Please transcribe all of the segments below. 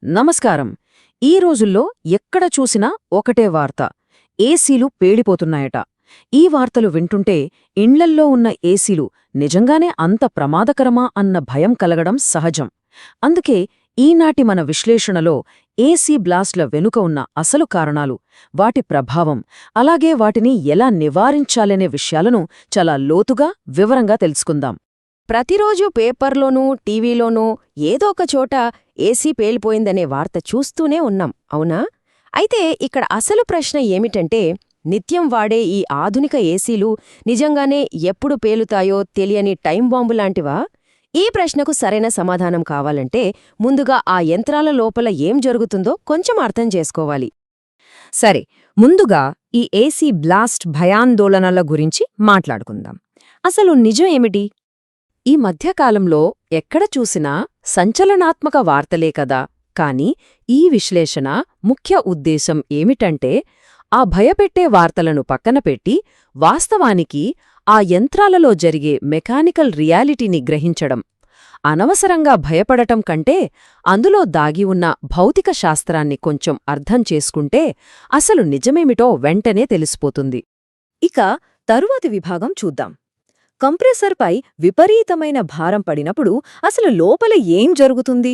నమస్కారం. ఈ రోజుల్లో ఎక్కడ చూసినా ఒకటే వార్త. ఏసీలు పేడిపోతున్నాయట. ఈ వార్తలు వింటుంటే ఇండ్లల్లో ఉన్న ఏసీలు నిజంగానే అంత ప్రమాదకరమా అన్న భయం కలగడం సహజం. అందుకే ఈనాటి మన విశ్లేషణలో ఏసీ బ్లాస్ట్ల వెనుక ఉన్న అసలు కారణాలు, వాటి ప్రభావం, అలాగే వాటిని ఎలా నివారించాలనే విషయాలను చాలా లోతుగా, వివరంగా తెలుసుకుందాం. ప్రతిరోజూ పేపర్లోనూ టీవీలోనూ ఏదో ఒక చోట ఏసీ పేలిపోయిందనే వార్త చూస్తూనే ఉన్నాం, అవునా? అయితే ఇక్కడ అసలు ప్రశ్న ఏమిటంటే, నిత్యం వాడే ఈ ఆధునిక ఏసీలు నిజంగానే ఎప్పుడు పేలుతాయో తెలియని టైం బాంబులాంటివా? ఈ ప్రశ్నకు సరైన సమాధానం కావాలంటే ముందుగా ఆ యంత్రాల లోపల ఏం జరుగుతుందో కొంచెం అర్థం చేసుకోవాలి. సరే, ముందుగా ఈ ఏసీ బ్లాస్ట్ భయాందోళనల గురించి మాట్లాడుకుందాం. అసలు నిజం ఏమిటి? ఈ మధ్యకాలంలో ఎక్కడ చూసినా సంచలనాత్మక వార్తలే కదా. కాని ఈ విశ్లేషణ ముఖ్య ఉద్దేశం ఏమిటంటే, ఆ భయపెట్టే వార్తలను పక్కన పెట్టి వాస్తవానికి ఆ యంత్రాలలో జరిగే మెకానికల్ రియాలిటీని గ్రహించడం. అనవసరంగా భయపడటం కంటే అందులో దాగి ఉన్న భౌతిక శాస్త్రాన్ని కొంచెం అర్థం చేసుకుంటే అసలు నిజమేమిటో వెంటనే తెలిసిపోతుంది. ఇక తరువాతి విభాగం చూద్దాం. కంప్రెసర్పై విపరీతమైన భారం పడినప్పుడు అసలు లోపల ఏం జరుగుతుంది?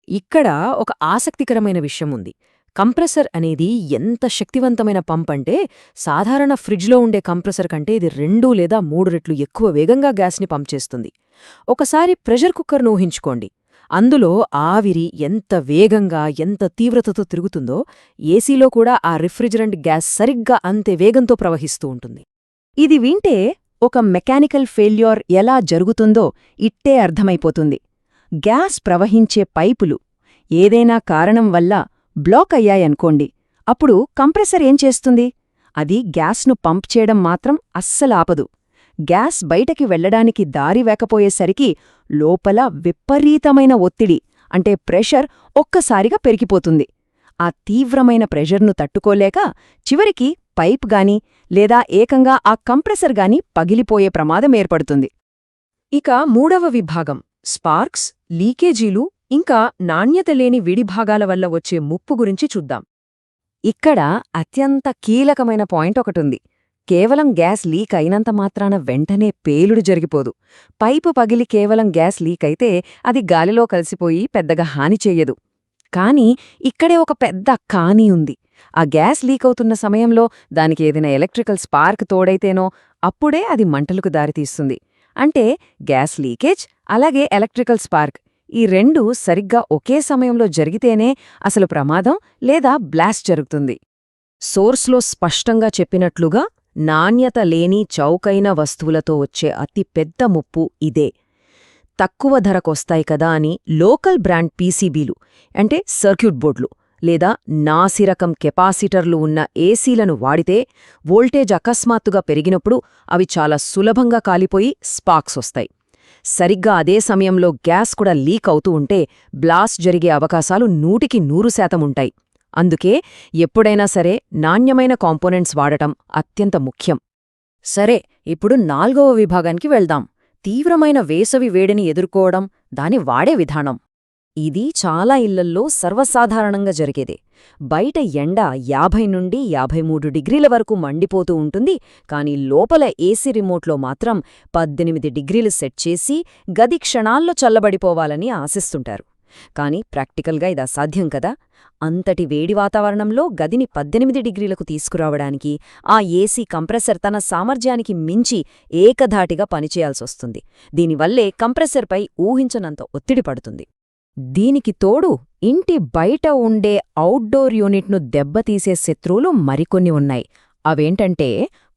ఇక్కడ ఒక ఆసక్తికరమైన విషయం ఉంది. కంప్రెసర్ అనేది ఎంత శక్తివంతమైన పంప్ అంటే, సాధారణ ఫ్రిడ్జ్లో ఉండే కంప్రెసర్ కంటే ఇది 2 లేదా 3 రెట్లు ఎక్కువ వేగంగా గ్యాస్ని పంప్ చేస్తుంది. ఒకసారి ప్రెషర్ కుక్కర్ను ఊహించుకోండి. అందులో ఆవిరి ఎంత వేగంగా, ఎంత తీవ్రతతో తిరుగుతుందో, ఏసీలో కూడా ఆ రిఫ్రిజరెంట్ గ్యాస్ సరిగ్గా అంతే వేగంతో ప్రవహిస్తూ ఉంటుంది. ఇది వింటే ఒక మెకానికల్ ఫెయిల్యూర్ ఎలా జరుగుతుందో ఇట్టే అర్థమైపోతుంది. గ్యాస్ ప్రవహించే పైపులు ఏదైనా కారణం వల్ల బ్లాక్ అయ్యాయనుకోండి, అప్పుడు కంప్రెసర్ ఏం చేస్తుంది? అది గ్యాస్ను పంప్ చేయడం మాత్రం అస్సలాపదు. గ్యాస్ బయటకి వెళ్లడానికి దారి వేకపోయేసరికి లోపల విపరీతమైన ఒత్తిడి, అంటే ప్రెషర్ ఒక్కసారిగా పెరిగిపోతుంది. ఆ తీవ్రమైన ప్రెషర్ను తట్టుకోలేక చివరికి పైప్ గాని లేదా ఏకంగా ఆ కంప్రెసర్ గాని పగిలిపోయే ప్రమాదం ఏర్పడుతుంది. ఇక మూడవ విభాగం స్పార్క్స్, లీకేజీలు, ఇంకా నాణ్యత లేని విడిభాగాల వల్ల వచ్చే ముప్పు గురించి చూద్దాం. ఇక్కడ అత్యంత కీలకమైన పాయింట్ ఒకటుంది. కేవలం గ్యాస్ లీక్ అయినంత మాత్రాన వెంటనే పేలుడు జరిగిపోదు. పైపు పగిలి కేవలం గ్యాస్ లీక్ అయితే అది గాలిలో కలిసిపోయి పెద్దగా హాని చెయ్యదు. కానీ ఇక్కడే ఒక పెద్ద కానీ ఉంది. ఆ గ్యాస్ లీక్ అవుతున్న సమయంలో దానికి ఏదైనా ఎలక్ట్రికల్ స్పార్క్ తోడైతేనో అప్పుడే అది మంటలకు దారితీస్తుంది. అంటే గ్యాస్ లీకేజ్ అలాగే ఎలక్ట్రికల్ స్పార్క్, ఈ రెండూ సరిగ్గా ఒకే సమయంలో జరిగితేనే అసలు ప్రమాదం లేదా బ్లాస్ట్ జరుగుతుంది. సోర్స్లో స్పష్టంగా చెప్పినట్లుగా నాణ్యత లేని చౌకైన వస్తువులతో వచ్చే అతి పెద్ద ముప్పు ఇదే. తక్కువ ధరకొస్తాయి కదా అని లోకల్ బ్రాండ్ పీసీబీలు, అంటే సర్క్యూట్ బోర్డులు లేదా నాసిరకం కెపాసిటర్లు ఉన్న ఏసీలను వాడితే వోల్టేజ్ అకస్మాత్తుగా పెరిగినప్పుడు అవి చాలా సులభంగా కాలిపోయి స్పార్క్స్ వస్తాయి. సరిగ్గా అదే సమయంలో గ్యాస్ కూడా లీక్ అవుతూ ఉంటే బ్లాస్ట్ జరిగే అవకాశాలు 100% ఉంటాయి. అందుకే ఎప్పుడైనా సరే నాణ్యమైన కాంపోనెంట్స్ వాడటం అత్యంత ముఖ్యం. సరే, ఇప్పుడు 4వ విభాగానికి వెళ్దాం. తీవ్రమైన వేసవి వేడిని ఎదుర్కోవడం, దాని వాడే విధానం. ఇది చాలా ఇళ్లల్లో సర్వసాధారణంగా జరిగేదే. బయట ఎండ 50 నుండి 53 డిగ్రీల వరకు మండిపోతూ ఉంటుంది. కాని లోపల ఏసీ రిమోట్లో మాత్రం 18 డిగ్రీలు సెట్ చేసి గది క్షణాల్లో చల్లబడిపోవాలని ఆశిస్తుంటారు. కాని ప్రాక్టికల్గా ఇది అసాధ్యం కదా. అంతటి వేడి వాతావరణంలో గదిని 18 డిగ్రీలకు తీసుకురావడానికి ఆ ఏసీ కంప్రెసర్ తన సామర్థ్యానికి మించి ఏకధాటిగా పనిచేయాల్సొస్తుంది. దీనివల్లే కంప్రెసర్పై ఊహించనంత ఒత్తిడి పడుతుంది. దీనికి తోడు ఇంటి బయట ఉండే అవుట్డోర్ యూనిట్ను దెబ్బతీసే శత్రువులు మరికొన్ని ఉన్నాయి. అవేంటంటే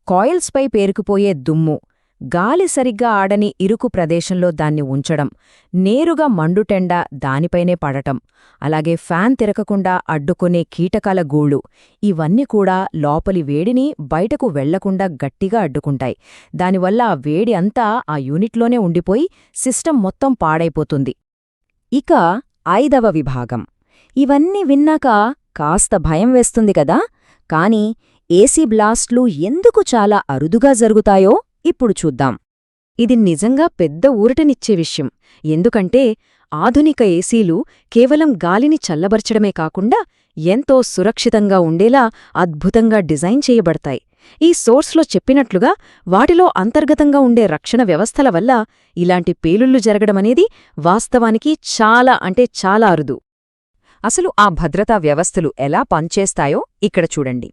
కాయిల్స్పై పేరుకుపోయే దుమ్ము, గాలి సరిగ్గా ఆడని ఇరుకు ప్రదేశంలో దాన్ని ఉంచడం, నేరుగా మండుటెండ దానిపైనే పడటం, అలాగే ఫ్యాన్ తిరగకుండా అడ్డుకునే కీటకాల గూళ్ళు, ఇవన్నీ కూడా లోపలి వేడిని బయటకు వెళ్లకుండా గట్టిగా అడ్డుకుంటాయి. దానివల్ల ఆ వేడి అంతా ఆ యూనిట్లోనే ఉండిపోయి సిస్టమ్ మొత్తం పాడైపోతుంది. ఇక 5వ విభాగం. ఇవన్నీ విన్నాక కాస్త భయం వేస్తుంది కదా. కాని ఏసీ బ్లాస్ట్లు ఎందుకు చాలా అరుదుగా జరుగుతాయో ఇప్పుడు చూద్దాం. ఇది నిజంగా పెద్ద ఊరటనిచ్చే విషయం. ఎందుకంటే ఆధునిక ఏసీలు కేవలం గాలిని చల్లబరచడమే కాకుండా ఎంతో సురక్షితంగా ఉండేలా అద్భుతంగా డిజైన్ చేయబడతాయి. ఈ సోర్స్లో చెప్పినట్లుగా వాటిలో అంతర్గతంగా ఉండే రక్షణ వ్యవస్థల వల్ల ఇలాంటి పేలుళ్లు జరగడమనేది వాస్తవానికి చాలా అరుదు. అసలు ఆ భద్రతా వ్యవస్థలు ఎలా పనిచేస్తాయో ఇక్కడ చూడండి.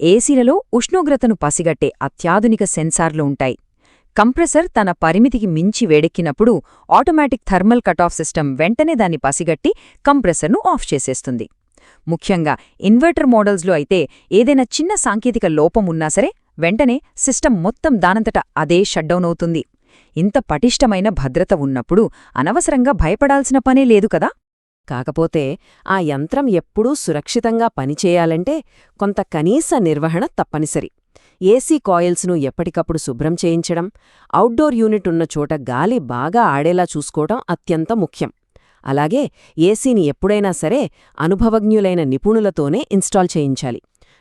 ఏసీలలో ఉష్ణోగ్రతను పసిగట్టే అత్యాధునిక సెన్సార్లు ఉంటాయి. కంప్రెసర్ తన పరిమితికి మించి వేడెక్కినప్పుడు ఆటోమేటిక్ థర్మల్ కటాఫ్ సిస్టమ్ వెంటనే దాన్ని పసిగట్టి కంప్రెసర్ను ఆఫ్ చేసేస్తుంది. ముఖ్యంగా ఇన్వర్టర్ మోడల్స్లో అయితే ఏదైనా చిన్న సాంకేతిక లోపం ఉన్నా సరే వెంటనే సిస్టమ్ మొత్తం దానంతట అదే షట్డౌన్ అవుతుంది. ఇంత పటిష్టమైన భద్రత ఉన్నప్పుడు అనవసరంగా భయపడాల్సిన పనే లేదు కదా. కాకపోతే ఆ యంత్రం ఎప్పుడూ సురక్షితంగా పనిచేయాలంటే కొంత కనీస నిర్వహణ తప్పనిసరి. ఏసీ కాయిల్స్ను ఎప్పటికప్పుడు శుభ్రం చేయించడం, అవుట్డోర్ యూనిట్ ఉన్న చోట గాలి బాగా ఆడేలా చూసుకోవడం అత్యంత ముఖ్యం. అలాగే ఏసీని ఎప్పుడైనా సరే అనుభవజ్ఞులైన నిపుణులతోనే ఇన్స్టాల్ చేయించాలి.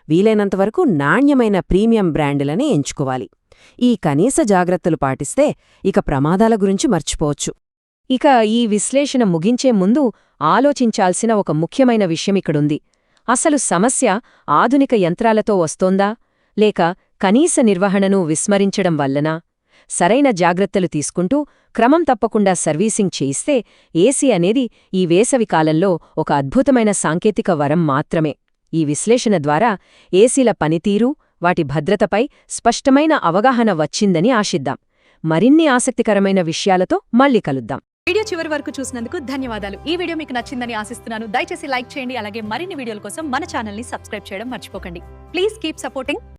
వీలైనంతవరకు నాణ్యమైన ప్రీమియం బ్రాండులనే ఎంచుకోవాలి. ఈ కనీస జాగ్రత్తలు పాటిస్తే ఇక ప్రమాదాల గురించి మర్చిపోవచ్చు. ఇక ఈ విశ్లేషణ ముగించే ముందు ఆలోచించాల్సిన ఒక ముఖ్యమైన విషయమిక్కడుంది. అసలు సమస్య ఆధునిక యంత్రాలతో వస్తోందా, లేక కనీస నిర్వహణను విస్మరించడం వల్లనా? సరైన జాగ్రత్తలు తీసుకుంటూ క్రమం తప్పకుండా సర్వీసింగ్ చేయిస్తే ఏసీ అనేది ఈ వేసవికాలంలో ఒక అద్భుతమైన సాంకేతిక వరం మాత్రమే. ఈ విశ్లేషణ ద్వారా ఏసీల పనితీరు, వాటి భద్రతపై స్పష్టమైన అవగాహన వచ్చిందని ఆశిద్దాం. మరిన్ని ఆసక్తికరమైన విషయాలతో మళ్ళీ కలుద్దాం. వీడియో చివరి వరకు చూసినందుకు ధన్యవాదాలు. ఈ వీడియో మీకు నచ్చిందని ఆశిస్తున్నాను. దయచేసి లైక్ చేయండి. అలాగే మరిన్ని వీడియోల కోసం మన ఛానల్ని సబ్స్క్రైబ్ చేయడం మర్చిపోకండి. Please keep supporting